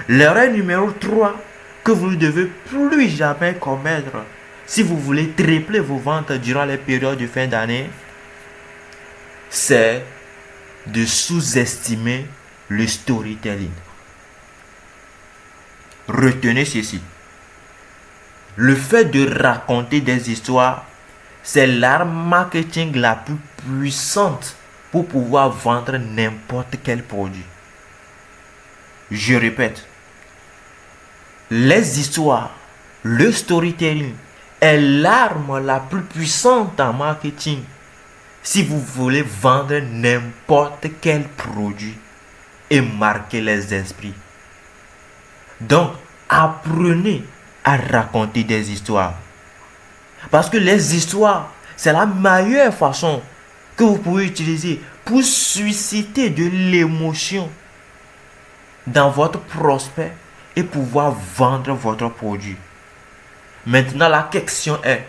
L'erreur numéro 3 que vous ne devez plus jamais commettre si vous voulez tripler vos ventes durant les périodes de fin d'année, c'est de sous-estimer le storytelling. Retenez ceci. Le fait de raconter des histoires, c'est l'arme marketing la plus puissante pour pouvoir vendre n'importe quel produit. Je répète, les histoires, le storytelling est l'arme la plus puissante en marketing si vous voulez vendre n'importe quel produit et marquer les esprits. Donc, apprenez à raconter des histoires. Parce que les histoires, c'est la meilleure façon que vous pouvez utiliser pour susciter de l'émotion dans votre prospect et pouvoir vendre votre produit. Maintenant, la question est,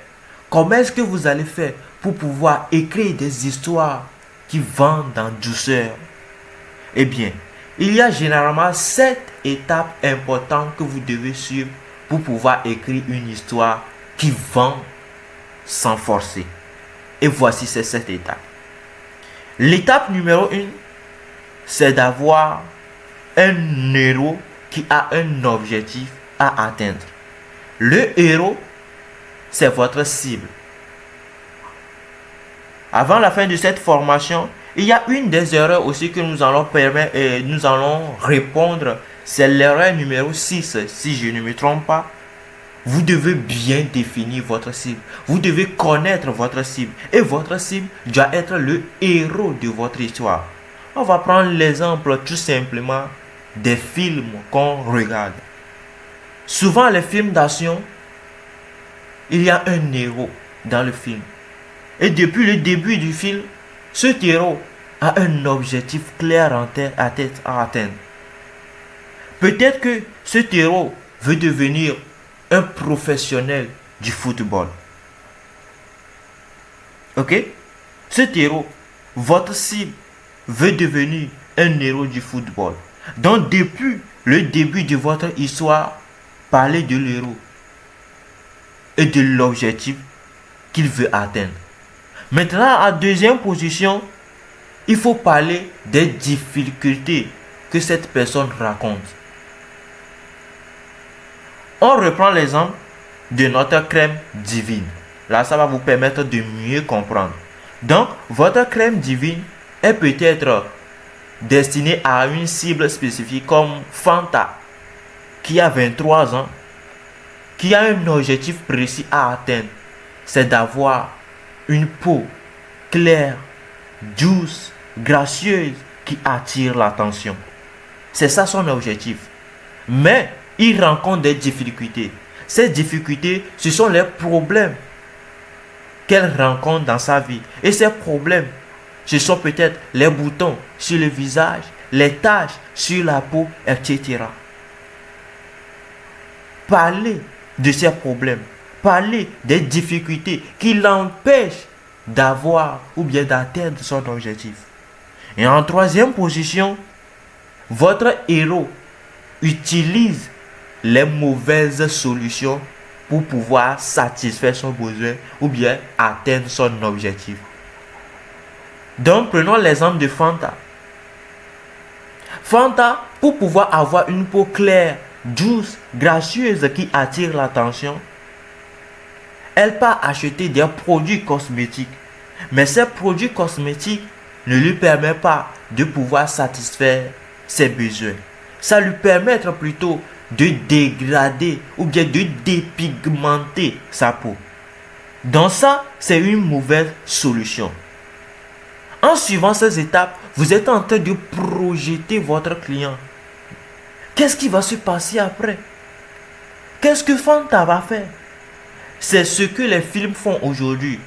comment est-ce que vous allez faire pour pouvoir écrire des histoires qui vendent en douceur? Eh bien, il y a généralement 7 étapes importantes que vous devez suivre pour pouvoir écrire une histoire qui vend sans forcer. Et voici ces 7 étapes. L'étape numéro 1, c'est d'avoir un héros qui a un objectif à atteindre. Le héros, c'est votre cible. Avant la fin de cette formation, il y a une des erreurs aussi que nous allons répondre. C'est l'erreur numéro 6, si je ne me trompe pas. Vous devez bien définir votre cible. Vous devez connaître votre cible. Et votre cible doit être le héros de votre histoire. On va prendre l'exemple tout simplement des films qu'on regarde. Souvent les films d'action, il y a un héros dans le film. Et depuis le début du film, cet héros a un objectif clair à atteindre. Peut-être que cet héros veut devenir un professionnel du football. Ok? Cet héros, votre cible, veut devenir un héros du football. Donc depuis le début de votre histoire, parlez de l'héros et de l'objectif qu'il veut atteindre. Maintenant, en deuxième position, il faut parler des difficultés que cette personne raconte. On reprend l'exemple de notre crème divine. Là, ça va vous permettre de mieux comprendre. Donc, votre crème divine est peut-être destinée à une cible spécifique comme Fanta, qui a 23 ans, qui a un objectif précis à atteindre. C'est d'avoir une peau claire, douce, gracieuse, qui attire l'attention. C'est ça son objectif. Mais il rencontre des difficultés. Ces difficultés, ce sont les problèmes qu'elle rencontre dans sa vie. Et ces problèmes, ce sont peut-être les boutons sur le visage, les taches sur la peau, etc. Parlez de ces problèmes. Parlez des difficultés qui l'empêchent d'avoir ou bien d'atteindre son objectif. Et en troisième position, votre héros utilise les mauvaises solutions pour pouvoir satisfaire son besoin ou bien atteindre son objectif. Donc, prenons l'exemple de Fanta. Fanta, pour pouvoir avoir une peau claire, douce, gracieuse qui attire l'attention, elle part acheter des produits cosmétiques. Mais ces produits cosmétiques ne lui permettent pas de pouvoir satisfaire ses besoins. Ça lui permet plutôt de dégrader ou bien de dépigmenter sa peau. Donc ça, c'est une mauvaise solution. En suivant ces étapes, vous êtes en train de projeter votre client. Qu'est-ce qui va se passer après? Qu'est-ce que Fanta va faire? C'est ce que les films font aujourd'hui.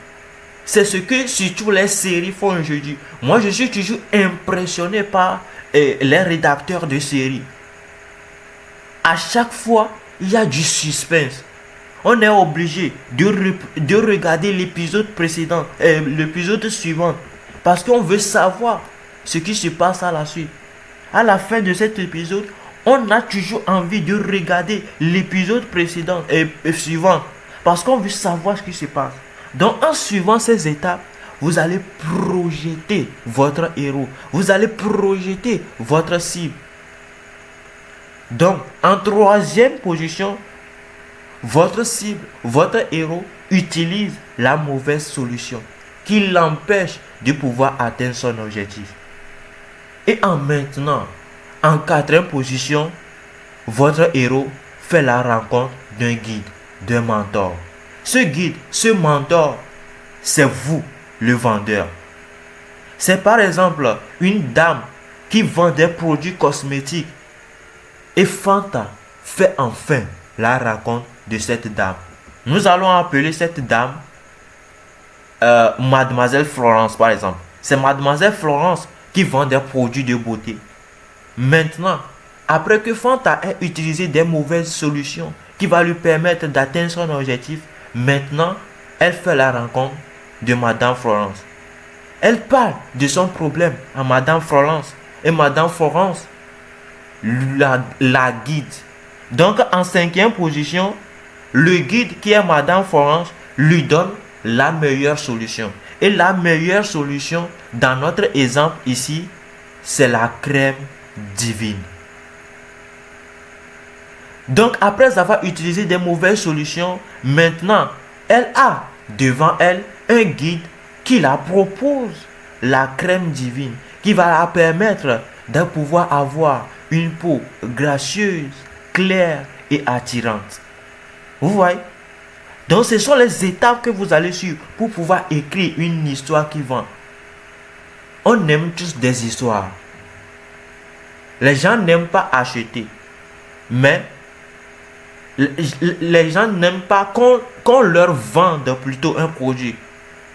C'est ce que surtout les séries font aujourd'hui. Moi, je suis toujours impressionné par les rédacteurs de séries. À chaque fois, il y a du suspense. On est obligé de regarder l'épisode précédent, l'épisode suivant, parce qu'on veut savoir ce qui se passe à la suite. À la fin de cet épisode, on a toujours envie de regarder l'épisode précédent et suivant parce qu'on veut savoir ce qui se passe. Donc en suivant ces étapes, vous allez projeter votre héros, vous allez projeter votre cible. Donc en troisième position, votre cible, votre héros utilise la mauvaise solution qui l'empêche de pouvoir atteindre son objectif. Et en quatrième position, votre héros fait la rencontre d'un guide, d'un mentor. Ce guide, ce mentor, c'est vous, le vendeur. C'est par exemple une dame qui vend des produits cosmétiques. Et Fanta fait enfin la rencontre de cette dame. Nous allons appeler cette dame Mademoiselle Florence par exemple. C'est Mademoiselle Florence qui vend des produits de beauté. Maintenant, après que Fanta ait utilisé des mauvaises solutions qui vont lui permettre d'atteindre son objectif, maintenant, elle fait la rencontre de Madame Florence. Elle parle de son problème à Madame Florence et Madame Florence la guide. Donc en cinquième position, le guide qui est Madame Florence lui donne la meilleure solution. Et la meilleure solution dans notre exemple ici, c'est la crème divine. Donc après avoir utilisé des mauvaises solutions, maintenant elle a devant elle un guide qui la propose la crème divine, qui va la permettre de pouvoir avoir une peau gracieuse, claire et attirante. Vous voyez? Donc ce sont les étapes que vous allez suivre pour pouvoir écrire une histoire qui vend. On aime tous des histoires. Les gens n'aiment pas acheter. Mais les gens n'aiment pas qu'on leur vende plutôt un produit.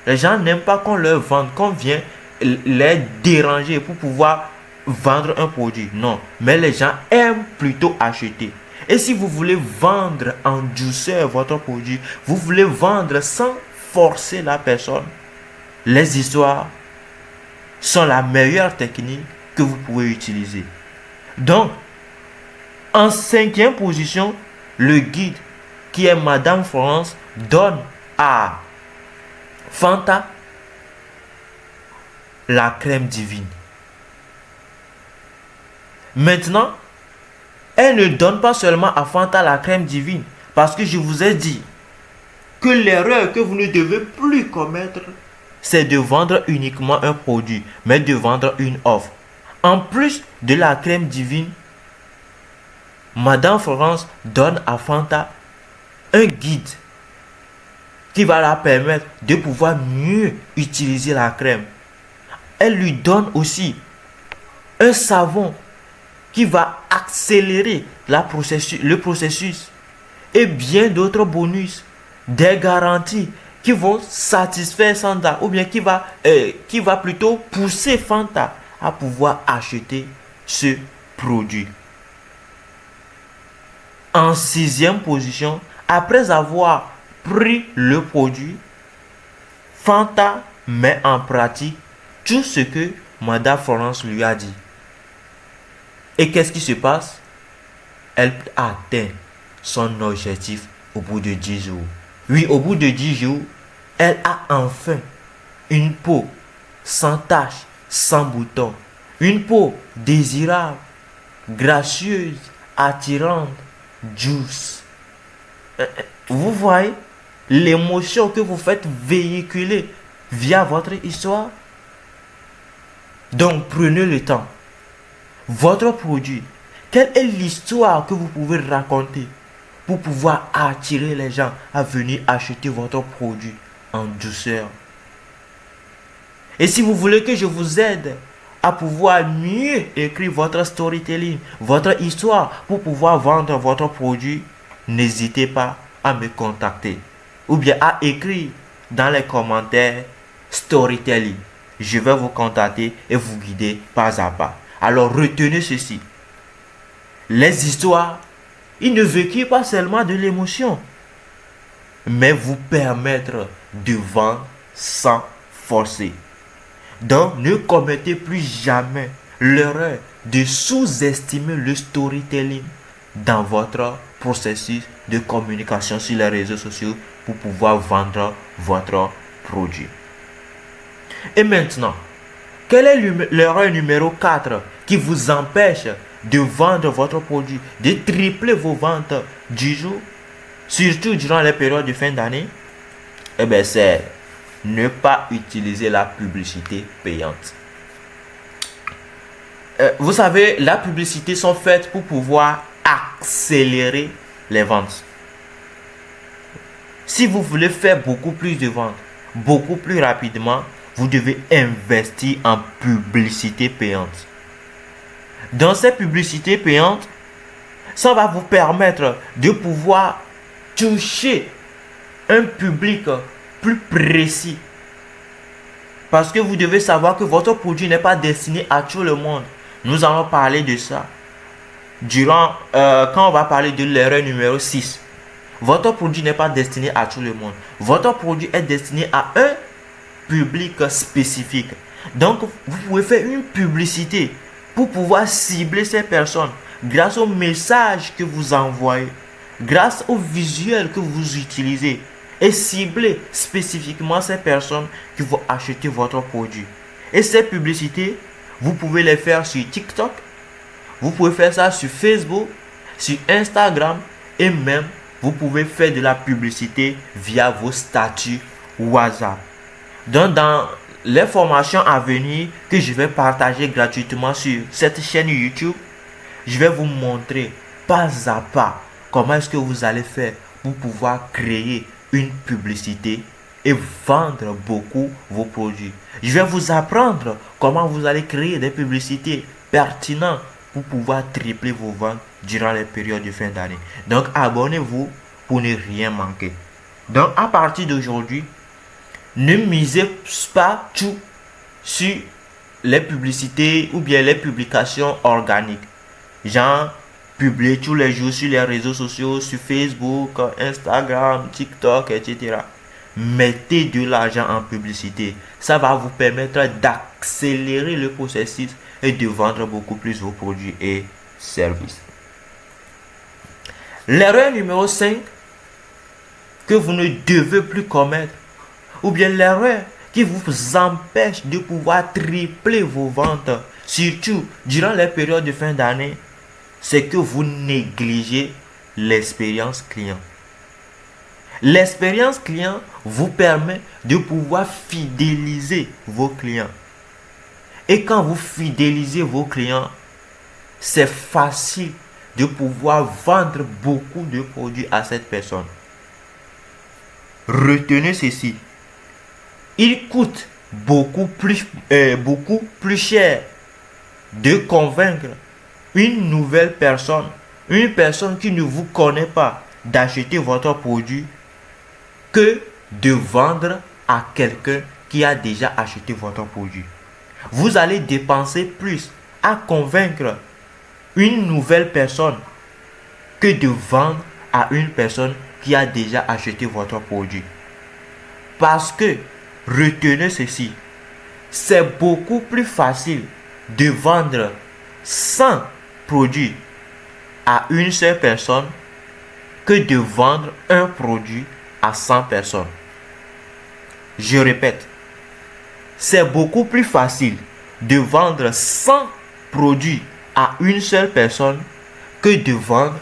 Les gens n'aiment pas qu'on leur vende, qu'on vient les déranger pour pouvoir vendre un produit. Non, mais les gens aiment plutôt acheter. Et si vous voulez vendre en douceur votre produit, vous voulez vendre sans forcer la personne, les histoires sont la meilleure technique que vous pouvez utiliser. Donc, en cinquième position, le guide qui est Madame Florence donne à Fanta la crème divine. Maintenant, elle ne donne pas seulement à Fanta la crème divine, parce que je vous ai dit que l'erreur que vous ne devez plus commettre, c'est de vendre uniquement un produit, mais de vendre une offre. En plus de la crème divine, Madame Florence donne à Fanta un guide qui va la permettre de pouvoir mieux utiliser la crème. Elle lui donne aussi un savon qui va accélérer le processus et bien d'autres bonus, des garanties qui vont satisfaire Fanta ou bien qui va plutôt pousser Fanta à pouvoir acheter ce produit. En sixième position, après avoir pris le produit, Fanta met en pratique tout ce que Madame Florence lui a dit. Et qu'est-ce qui se passe? Elle atteint son objectif au bout de 10 jours. Oui, au bout de 10 jours, elle a enfin une peau sans taches, sans boutons. Une peau désirable, gracieuse, attirante, douce. Vous voyez l'émotion que vous faites véhiculer via votre histoire? Donc prenez le temps. Votre produit, quelle est l'histoire que vous pouvez raconter pour pouvoir attirer les gens à venir acheter votre produit en douceur? Et si vous voulez que je vous aide à pouvoir mieux écrire votre storytelling, votre histoire pour pouvoir vendre votre produit, n'hésitez pas à me contacter ou bien à écrire dans les commentaires storytelling. Je vais vous contacter et vous guider pas à pas. Alors retenez ceci. Les histoires, ils ne véhiculent pas seulement de l'émotion, mais vous permettre de vendre sans forcer. Donc ne commettez plus jamais l'erreur de sous-estimer le storytelling dans votre processus de communication sur les réseaux sociaux pour pouvoir vendre votre produit. Et maintenant, quelle est l'erreur numéro 4 qui vous empêche de vendre votre produit, de tripler vos ventes du jour, surtout durant les périodes de fin d'année? Eh bien, c'est ne pas utiliser la publicité payante. Vous savez, la publicité sont faites pour pouvoir accélérer les ventes. Si vous voulez faire beaucoup plus de ventes, beaucoup plus rapidement, vous devez investir en publicité payante. Dans ces publicités payantes, ça va vous permettre de pouvoir toucher un public plus précis. Parce que vous devez savoir que votre produit n'est pas destiné à tout le monde. Nous allons parler de ça quand on va parler de l'erreur numéro 6. Votre produit n'est pas destiné à tout le monde. Votre produit est destiné à un public spécifique. Donc, vous pouvez faire une publicité pour pouvoir cibler ces personnes grâce au message que vous envoyez, grâce au visuel que vous utilisez et cibler spécifiquement ces personnes qui vont acheter votre produit. Et ces publicités, vous pouvez les faire sur TikTok, vous pouvez faire ça sur Facebook, sur Instagram et même vous pouvez faire de la publicité via vos statuts WhatsApp. Donc, dans les formations à venir que je vais partager gratuitement sur cette chaîne YouTube, je vais vous montrer pas à pas comment est-ce que vous allez faire pour pouvoir créer une publicité et vendre beaucoup vos produits. Je vais vous apprendre comment vous allez créer des publicités pertinentes pour pouvoir tripler vos ventes durant les périodes de fin d'année. Donc, abonnez-vous pour ne rien manquer. Donc, à partir d'aujourd'hui, ne misez pas tout sur les publicités ou bien les publications organiques. Genre, publier tous les jours sur les réseaux sociaux, sur Facebook, Instagram, TikTok, etc. Mettez de l'argent en publicité. Ça va vous permettre d'accélérer le processus et de vendre beaucoup plus vos produits et services. L'erreur numéro 5 que vous ne devez plus commettre, ou bien l'erreur qui vous empêche de pouvoir tripler vos ventes, surtout durant les périodes de fin d'année, c'est que vous négligez l'expérience client. L'expérience client vous permet de pouvoir fidéliser vos clients. Et quand vous fidélisez vos clients, c'est facile de pouvoir vendre beaucoup de produits à cette personne. Retenez ceci. Il coûte beaucoup plus cher de convaincre une nouvelle personne, une personne qui ne vous connaît pas, d'acheter votre produit que de vendre à quelqu'un qui a déjà acheté votre produit. Vous allez dépenser plus à convaincre une nouvelle personne que de vendre à une personne qui a déjà acheté votre produit. Parce que, retenez ceci, c'est beaucoup plus facile de vendre 100 produits à une seule personne que de vendre un produit à 100 personnes. Je répète, c'est beaucoup plus facile de vendre 100 produits à une seule personne que de vendre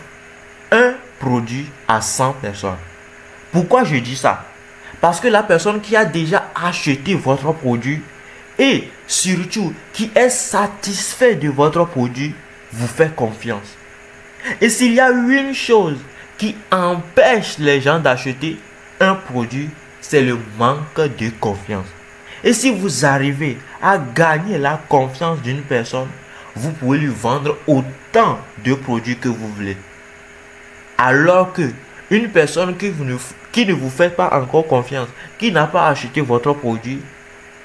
un produit à 100 personnes. Pourquoi je dis ça? Parce que la personne qui a déjà acheté votre produit et surtout qui est satisfait de votre produit vous fait confiance. Et s'il y a une chose qui empêche les gens d'acheter un produit, c'est le manque de confiance. Et si vous arrivez à gagner la confiance d'une personne, vous pouvez lui vendre autant de produits que vous voulez. Alors que une personne qui ne vous fait pas encore confiance, qui n'a pas acheté votre produit,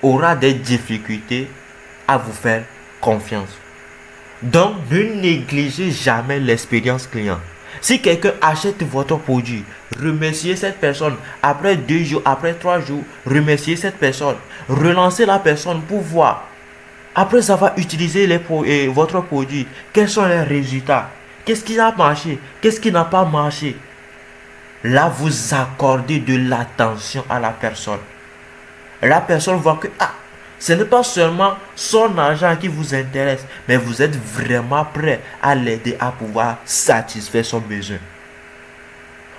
aura des difficultés à vous faire confiance. Donc, ne négligez jamais l'expérience client. Si quelqu'un achète votre produit, remerciez cette personne. Après 2 jours, après 3 jours, remerciez cette personne. Relancez la personne pour voir Après avoir utilisé votre produit, quels sont les résultats? Qu'est-ce qui a marché? Qu'est-ce qui n'a pas marché? Là, vous accordez de l'attention à la personne. La personne voit que ce n'est pas seulement son argent qui vous intéresse, mais vous êtes vraiment prêt à l'aider à pouvoir satisfaire son besoin.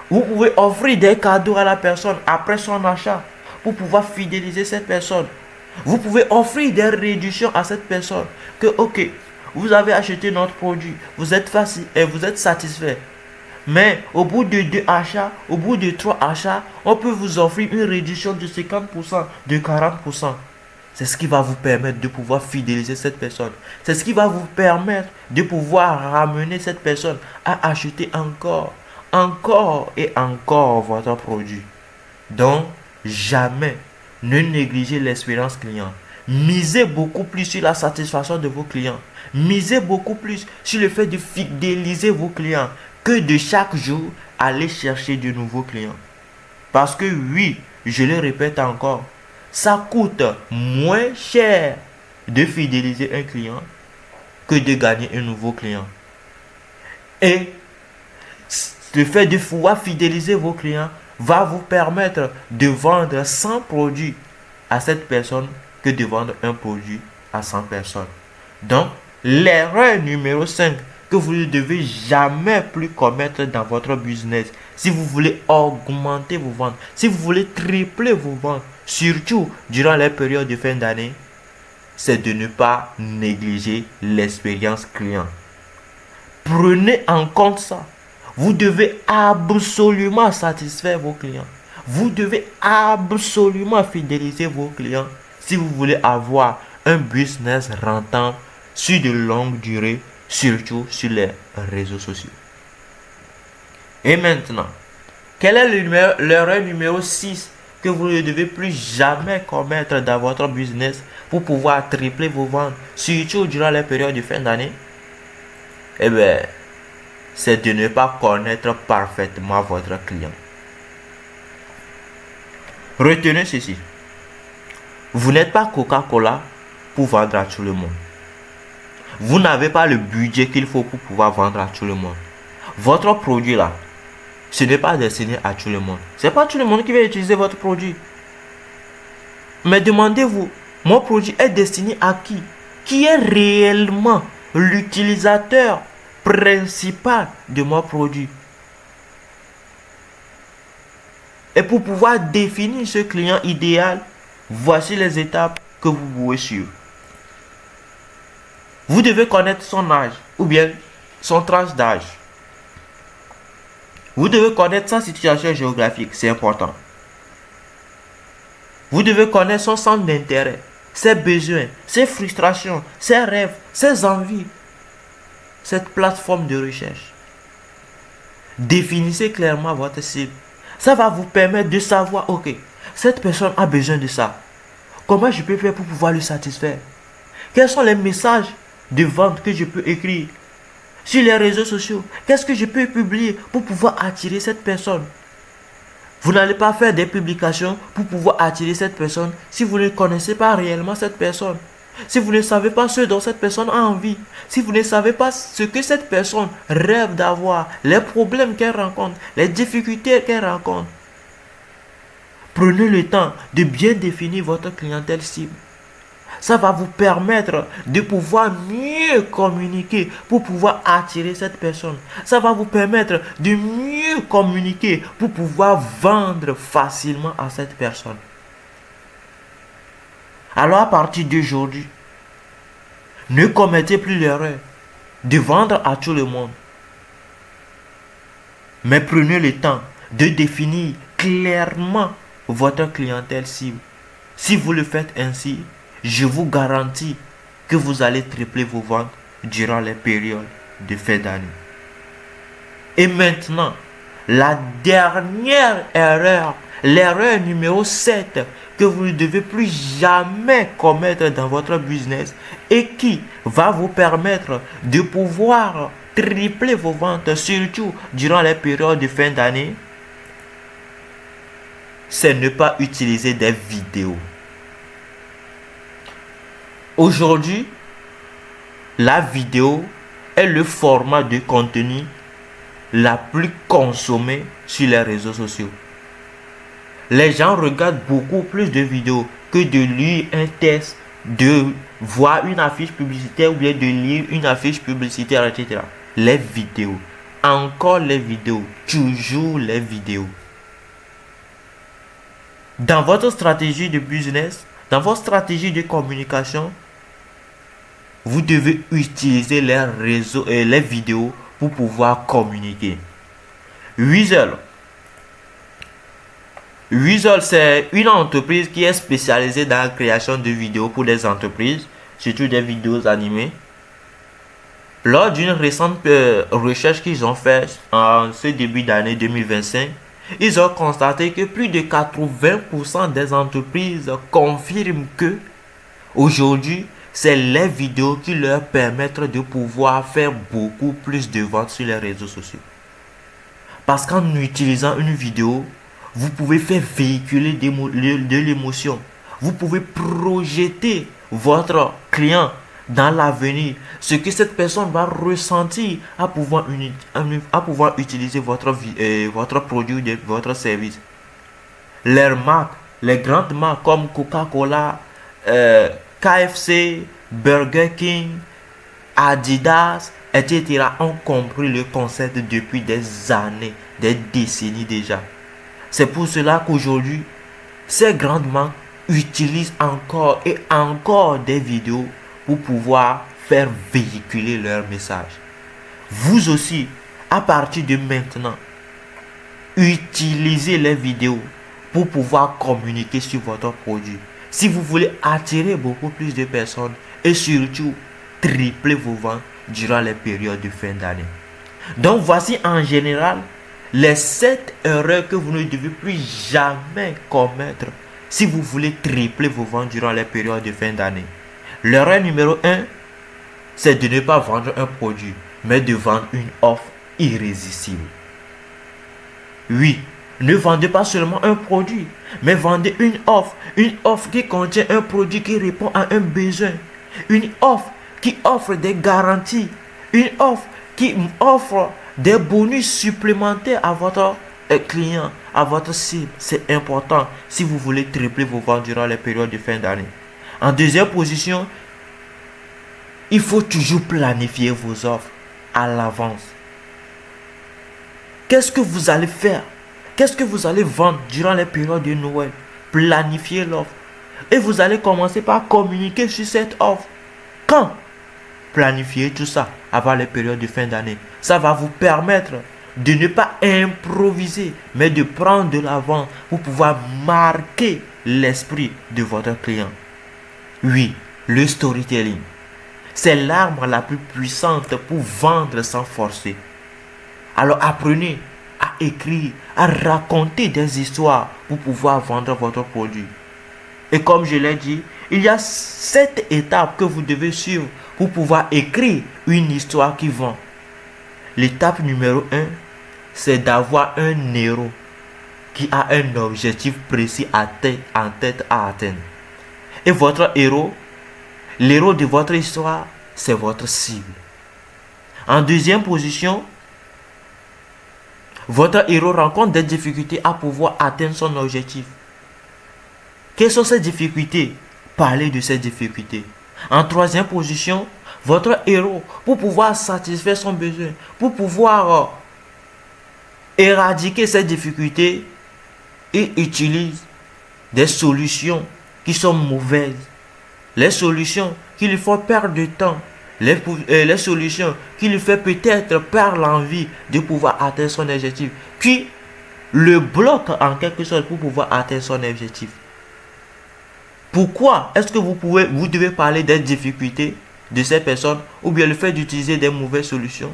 Vous pouvez offrir des cadeaux à la personne après son achat pour pouvoir fidéliser cette personne. Vous pouvez offrir des réductions à cette personne. Que ok, vous avez acheté notre produit, vous êtes facile et vous êtes satisfait. Mais au bout de 2 achats, au bout de 3 achats, on peut vous offrir une réduction de 50%, de 40%. C'est ce qui va vous permettre de pouvoir fidéliser cette personne. C'est ce qui va vous permettre de pouvoir ramener cette personne à acheter encore et encore votre produit. Donc, jamais ne négligez l'expérience client. Misez beaucoup plus sur la satisfaction de vos clients. Misez beaucoup plus sur le fait de fidéliser vos clients que de chaque jour aller chercher de nouveaux clients. Parce que oui, je le répète encore, ça coûte moins cher de fidéliser un client que de gagner un nouveau client. Et le fait de pouvoir fidéliser vos clients va vous permettre de vendre 100 produits à cette personne que de vendre un produit à 100 personnes. Donc, l'erreur numéro 5 que vous ne devez jamais plus commettre dans votre business, si vous voulez augmenter vos ventes, si vous voulez tripler vos ventes, surtout durant les périodes de fin d'année, c'est de ne pas négliger l'expérience client. Prenez en compte ça. Vous devez absolument satisfaire vos clients. Vous devez absolument fidéliser vos clients si vous voulez avoir un business rentable sur de longue durée, surtout sur les réseaux sociaux. Et maintenant, quelle est l'erreur numéro 6 que vous ne devez plus jamais commettre dans votre business pour pouvoir tripler vos ventes, surtout durant les périodes de fin d'année? Eh bien, c'est de ne pas connaître parfaitement votre client. Retenez ceci. Vous n'êtes pas Coca-Cola pour vendre à tout le monde. Vous n'avez pas le budget qu'il faut pour pouvoir vendre à tout le monde. Votre produit là, ce n'est pas destiné à tout le monde. Ce n'est pas tout le monde qui va utiliser votre produit. Mais demandez-vous, mon produit est destiné à qui? Qui est réellement l'utilisateur principal de mon produit? Et pour pouvoir définir ce client idéal, voici les étapes que vous pouvez suivre. Vous devez connaître son âge ou bien son tranche d'âge. Vous devez connaître sa situation géographique, c'est important. Vous devez connaître son centre d'intérêt, ses besoins, ses frustrations, ses rêves, ses envies. Cette plateforme de recherche. Définissez clairement votre cible. Ça va vous permettre de savoir, ok, cette personne a besoin de ça. Comment je peux faire pour pouvoir le satisfaire? Quels sont les messages de vente que je peux écrire sur les réseaux sociaux? Qu'est-ce que je peux publier pour pouvoir attirer cette personne? Vous n'allez pas faire des publications pour pouvoir attirer cette personne si vous ne connaissez pas réellement cette personne. Si vous ne savez pas ce dont cette personne a envie, si vous ne savez pas ce que cette personne rêve d'avoir, les problèmes qu'elle rencontre, les difficultés qu'elle rencontre, prenez le temps de bien définir votre clientèle cible. Ça va vous permettre de pouvoir mieux communiquer pour pouvoir attirer cette personne. Ça va vous permettre de mieux communiquer pour pouvoir vendre facilement à cette personne. Alors à partir d'aujourd'hui, ne commettez plus l'erreur de vendre à tout le monde. Mais prenez le temps de définir clairement votre clientèle cible. Si vous le faites ainsi, je vous garantis que vous allez tripler vos ventes durant les périodes de fin d'année. Et maintenant, la dernière erreur, l'erreur numéro 7 que vous ne devez plus jamais commettre dans votre business et qui va vous permettre de pouvoir tripler vos ventes, surtout durant les périodes de fin d'année, c'est ne pas utiliser des vidéos. Aujourd'hui, la vidéo est le format de contenu la plus consommée sur les réseaux sociaux. Les gens regardent beaucoup plus de vidéos que de lire un texte, de voir une affiche publicitaire ou bien de lire une affiche publicitaire, etc. Les vidéos. Encore les vidéos. Toujours les vidéos. Dans votre stratégie de business, dans votre stratégie de communication, vous devez utiliser les réseaux et les vidéos pour pouvoir communiquer. Weasel. Weasel, c'est une entreprise qui est spécialisée dans la création de vidéos pour des entreprises, surtout des vidéos animées. Lors d'une récente recherche qu'ils ont faite en ce début d'année 2025, ils ont constaté que plus de 80% des entreprises confirment que aujourd'hui, c'est les vidéos qui leur permettent de pouvoir faire beaucoup plus de ventes sur les réseaux sociaux. Parce qu'en utilisant une vidéo, vous pouvez faire véhiculer de l'émotion. Vous pouvez projeter votre client dans l'avenir, ce que cette personne va ressentir à pouvoir utiliser votre produit ou votre service. Les marques, les grandes marques comme Coca-Cola, KFC, Burger King, Adidas, etc. ont compris le concept depuis des années, des décennies déjà. C'est pour cela qu'aujourd'hui, ces grandes marques utilisent encore et encore des vidéos pour pouvoir faire véhiculer leur message. Vous aussi, à partir de maintenant, utilisez les vidéos pour pouvoir communiquer sur votre produit. Si vous voulez attirer beaucoup plus de personnes et surtout tripler vos ventes durant les périodes de fin d'année. Donc voici en général les 7 erreurs que vous ne devez plus jamais commettre si vous voulez tripler vos ventes durant les périodes de fin d'année. L'erreur numéro 1, c'est de ne pas vendre un produit, mais de vendre une offre irrésistible. Oui, ne vendez pas seulement un produit, mais vendez une offre qui contient un produit qui répond à un besoin, une offre qui offre des garanties, une offre qui offre des bonus supplémentaires à votre client, à votre cible. C'est important si vous voulez tripler vos ventes durant les périodes de fin d'année. En deuxième position, il faut toujours planifier vos offres à l'avance. Qu'est-ce que vous allez faire? Qu'est-ce que vous allez vendre durant les périodes de Noël? Planifiez l'offre. Et vous allez commencer par communiquer sur cette offre. Quand? Planifiez tout ça avant les périodes de fin d'année. Ça va vous permettre de ne pas improviser, mais de prendre de l'avance pour pouvoir marquer l'esprit de votre client. Oui, le storytelling. C'est l'arme la plus puissante pour vendre sans forcer. Alors apprenez à écrire, à raconter des histoires pour pouvoir vendre votre produit. Et comme je l'ai dit, il y a 7 étapes que vous devez suivre pour pouvoir écrire une histoire qui vend. L'étape numéro 1, c'est d'avoir un héros qui a un objectif précis en tête à atteindre. Et votre héros, l'héros de votre histoire, c'est votre cible. En deuxième position, votre héros rencontre des difficultés à pouvoir atteindre son objectif. Quelles sont ces difficultés? Parlez de ces difficultés. En troisième position, votre héros, pour pouvoir satisfaire son besoin, pour pouvoir éradiquer ces difficultés, il utilise des solutions qui sont mauvaises. Les solutions qui lui font perdre de temps. Les solutions qui lui font peut-être perdre l'envie de pouvoir atteindre son objectif. Qui le bloque en quelque sorte pour pouvoir atteindre son objectif. Pourquoi est-ce que vous devez parler des difficultés de ces personnes ou bien le fait d'utiliser des mauvaises solutions?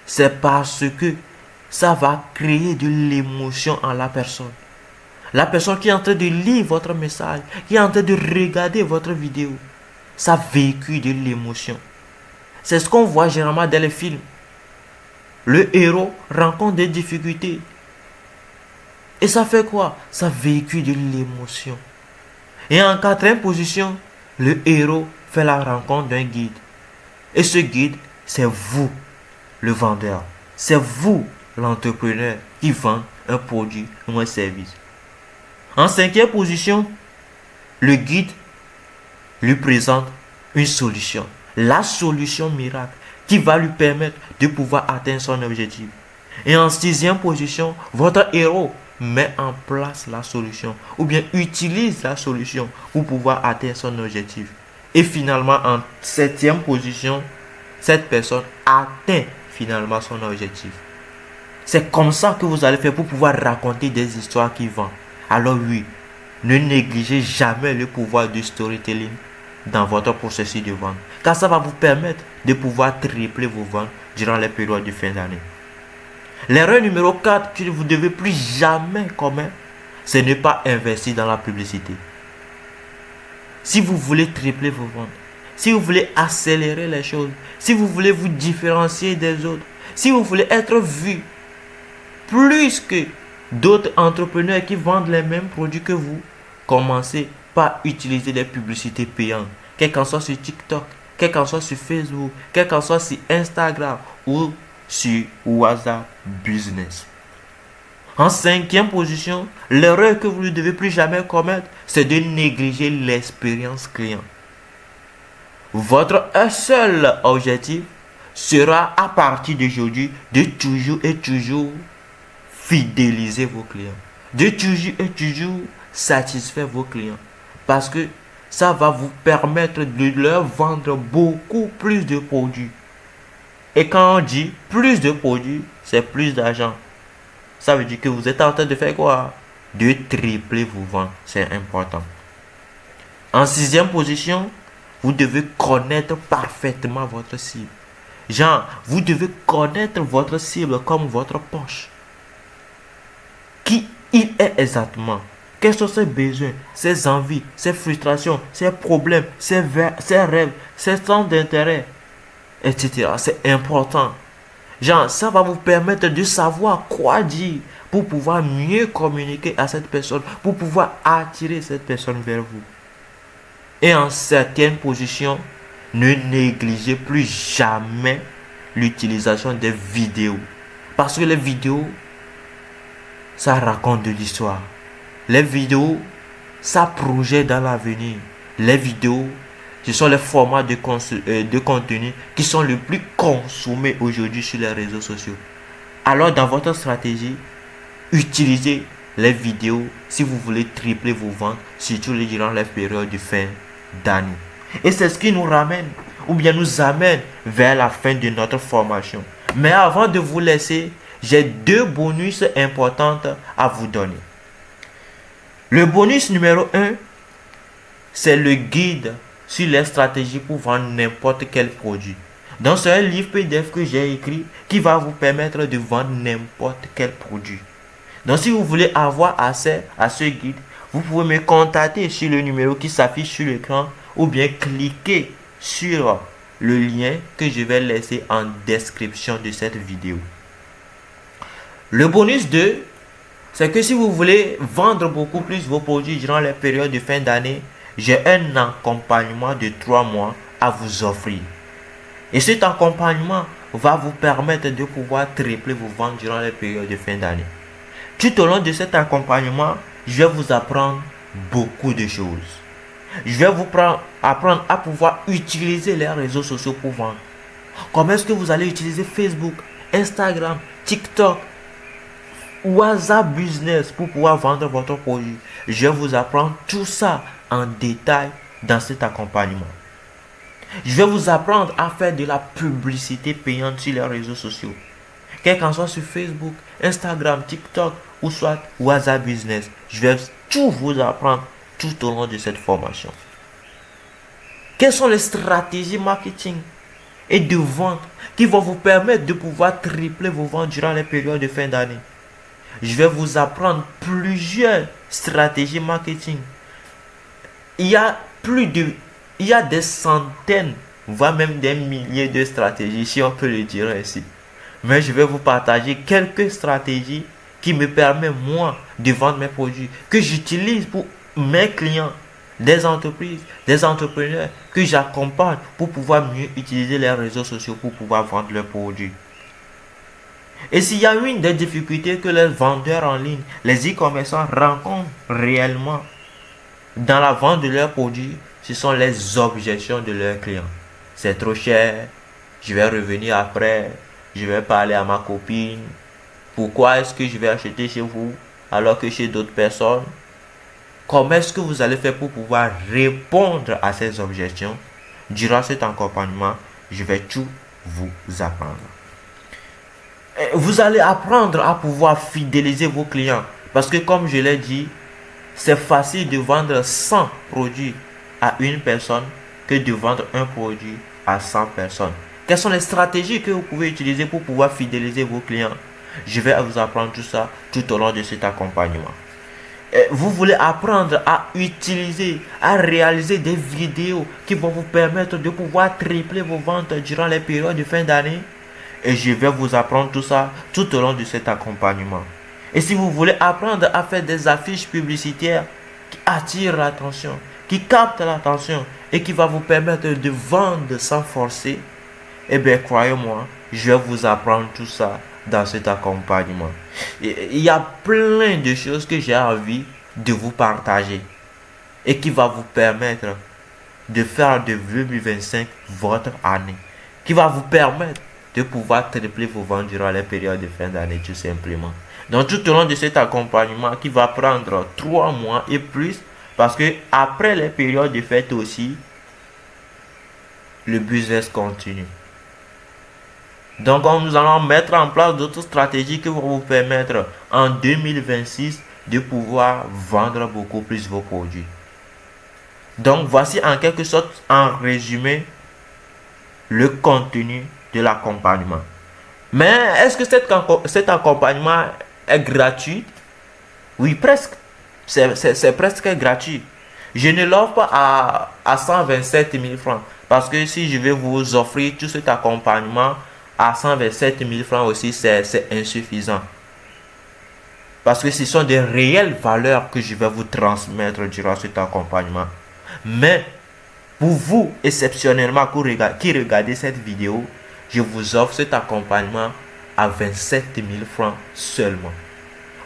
C'est parce que ça va créer de l'émotion en la personne. La personne qui est en train de lire votre message, qui est en train de regarder votre vidéo, ça véhicule de l'émotion. C'est ce qu'on voit généralement dans les films. Le héros rencontre des difficultés. Et ça fait quoi? Ça véhicule de l'émotion. Et en quatrième position, le héros fait la rencontre d'un guide. Et ce guide, c'est vous, le vendeur. C'est vous, l'entrepreneur, qui vend un produit ou un service. En cinquième position, le guide lui présente une solution. La solution miracle qui va lui permettre de pouvoir atteindre son objectif. Et en sixième position, votre héros met en place la solution ou bien utilise la solution pour pouvoir atteindre son objectif. Et finalement, en septième position, cette personne atteint finalement son objectif. C'est comme ça que vous allez faire pour pouvoir raconter des histoires qui vendent. Alors oui, ne négligez jamais le pouvoir du storytelling dans votre processus de vente, car ça va vous permettre de pouvoir tripler vos ventes durant les périodes de fin d'année. L'erreur numéro 4 que vous ne devez plus jamais commettre, c'est ne pas investir dans la publicité. Si vous voulez tripler vos ventes, si vous voulez accélérer les choses, si vous voulez vous différencier des autres, si vous voulez être vu plus que d'autres entrepreneurs qui vendent les mêmes produits que vous, commencez par utiliser des publicités payantes, quel qu'en soit sur TikTok, quel qu'en soit sur Facebook, quel qu'en soit sur Instagram ou sur WhatsApp Business. En cinquième position, l'erreur que vous ne devez plus jamais commettre, c'est de négliger l'expérience client. Votre seul objectif sera à partir d'aujourd'hui de toujours et toujours fidéliser vos clients, de toujours et toujours satisfaire vos clients, parce que ça va vous permettre de leur vendre beaucoup plus de produits. Et quand on dit plus de produits, c'est plus d'argent. Ça veut dire que vous êtes en train de faire quoi? De tripler vos ventes. C'est important. En sixième position, vous devez connaître parfaitement votre cible. Genre, vous devez connaître votre cible comme votre poche. Qui il est exactement? Quels sont ses besoins, ses envies, ses frustrations, ses problèmes, ses rêves, ses centres d'intérêt, etc. C'est important. Genre, ça va vous permettre de savoir quoi dire pour pouvoir mieux communiquer à cette personne, pour pouvoir attirer cette personne vers vous. Et en certaines positions, ne négligez plus jamais l'utilisation des vidéos. Parce que les vidéos, ça raconte de l'histoire. Les vidéos, ça projette dans l'avenir. Les vidéos, ce sont les formats de contenu qui sont les plus consommés aujourd'hui sur les réseaux sociaux. Alors, dans votre stratégie, utilisez les vidéos si vous voulez tripler vos ventes, surtout durant les périodes de fin d'année. Et c'est ce qui nous ramène, ou bien nous amène vers la fin de notre formation. Mais avant de vous laisser, j'ai 2 bonus importants à vous donner. Le bonus numéro 1, c'est le guide sur les stratégies pour vendre n'importe quel produit. Donc c'est un livre PDF que j'ai écrit qui va vous permettre de vendre n'importe quel produit. Donc si vous voulez avoir accès à ce guide, vous pouvez me contacter sur le numéro qui s'affiche sur l'écran ou bien cliquer sur le lien que je vais laisser en description de cette vidéo. Le bonus 2, c'est que si vous voulez vendre beaucoup plus vos produits durant les périodes de fin d'année, j'ai un accompagnement de 3 mois à vous offrir. Et cet accompagnement va vous permettre de pouvoir tripler vos ventes durant les périodes de fin d'année. Tout au long de cet accompagnement, je vais vous apprendre beaucoup de choses. Je vais vous apprendre à pouvoir utiliser les réseaux sociaux pour vendre. Comment est-ce que vous allez utiliser Facebook, Instagram, TikTok, WhatsApp Business pour pouvoir vendre votre produit. Je vais vous apprendre tout ça en détail dans cet accompagnement. Je vais vous apprendre à faire de la publicité payante sur les réseaux sociaux. Quel qu'en soit sur Facebook, Instagram, TikTok ou soit WhatsApp Business. Je vais tout vous apprendre tout au long de cette formation. Quelles sont les stratégies marketing et de vente qui vont vous permettre de pouvoir tripler vos ventes durant les périodes de fin d'année? Je vais vous apprendre plusieurs stratégies marketing. Il y a des centaines, voire même des milliers de stratégies, si on peut le dire ainsi. Mais je vais vous partager quelques stratégies qui me permettent, moi, de vendre mes produits, que j'utilise pour mes clients des entreprises, des entrepreneurs que j'accompagne pour pouvoir mieux utiliser les réseaux sociaux pour pouvoir vendre leurs produits. Et s'il y a une des difficultés que les vendeurs en ligne, les e-commerçants rencontrent réellement dans la vente de leurs produits, ce sont les objections de leurs clients. C'est trop cher, je vais revenir après, je vais parler à ma copine. Pourquoi est-ce que je vais acheter chez vous alors que chez d'autres personnes? Comment est-ce que vous allez faire pour pouvoir répondre à ces objections? Durant cet accompagnement, je vais tout vous apprendre. Vous allez apprendre à pouvoir fidéliser vos clients. Parce que comme je l'ai dit, c'est facile de vendre 100 produits à une personne que de vendre un produit à 100 personnes. Quelles sont les stratégies que vous pouvez utiliser pour pouvoir fidéliser vos clients? Je vais vous apprendre tout ça tout au long de cet accompagnement. Vous voulez apprendre à utiliser, à réaliser des vidéos qui vont vous permettre de pouvoir tripler vos ventes durant les périodes de fin d'année. Et je vais vous apprendre tout ça tout au long de cet accompagnement. Et si vous voulez apprendre à faire des affiches publicitaires qui attirent l'attention, qui captent l'attention et qui va vous permettre de vendre sans forcer, eh bien croyez-moi, je vais vous apprendre tout ça dans cet accompagnement. Il y a plein de choses que j'ai envie de vous partager et qui va vous permettre de faire de 2025 votre année, qui va vous permettre de pouvoir tripler vos ventes durant les périodes de fin d'année tout simplement. Donc tout au long de cet accompagnement qui va prendre 3 mois et plus, parce que après les périodes de fête aussi, le business continue. Donc nous allons mettre en place d'autres stratégies qui vont vous permettre en 2026 de pouvoir vendre beaucoup plus vos produits. Donc voici en quelque sorte en résumé le contenu de l'accompagnement. Mais est-ce que cet accompagnement est gratuit? Oui, presque. C'est presque gratuit. Je ne l'offre pas à 127 000 francs. Parce que si je vais vous offrir tout cet accompagnement à 127 000 francs aussi, c'est insuffisant. Parce que ce sont des réelles valeurs que je vais vous transmettre durant cet accompagnement. Mais pour vous, exceptionnellement, qui regardez cette vidéo, je vous offre cet accompagnement à 27 000 francs seulement.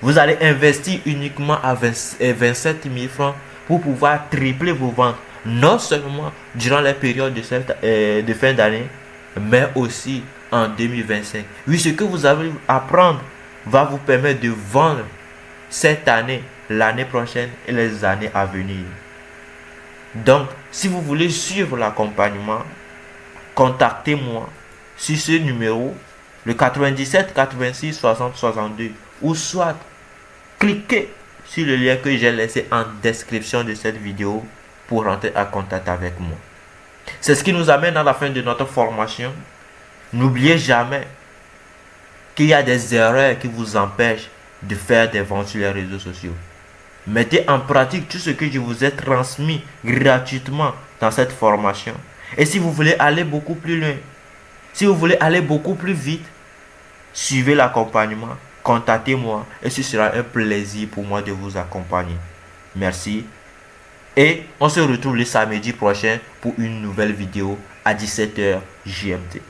Vous allez investir uniquement à 27 000 francs pour pouvoir tripler vos ventes, non seulement durant les périodes de fin d'année, mais aussi en 2025. Oui, ce que vous allez apprendre va vous permettre de vendre cette année, l'année prochaine et les années à venir. Donc, si vous voulez suivre l'accompagnement, contactez-moi sur ce numéro, le 97 86 60 62, ou soit cliquez sur le lien que j'ai laissé en description de cette vidéo pour rentrer en contact avec moi. C'est ce qui nous amène à la fin de notre formation. N'oubliez jamais qu'il y a des erreurs qui vous empêchent de faire des ventes sur les réseaux sociaux. Mettez en pratique tout ce que je vous ai transmis gratuitement dans cette formation. Et si vous voulez aller beaucoup plus loin, si vous voulez aller beaucoup plus vite, suivez l'accompagnement, contactez-moi et ce sera un plaisir pour moi de vous accompagner. Merci. Et on se retrouve le samedi prochain pour une nouvelle vidéo à 17 h GMT.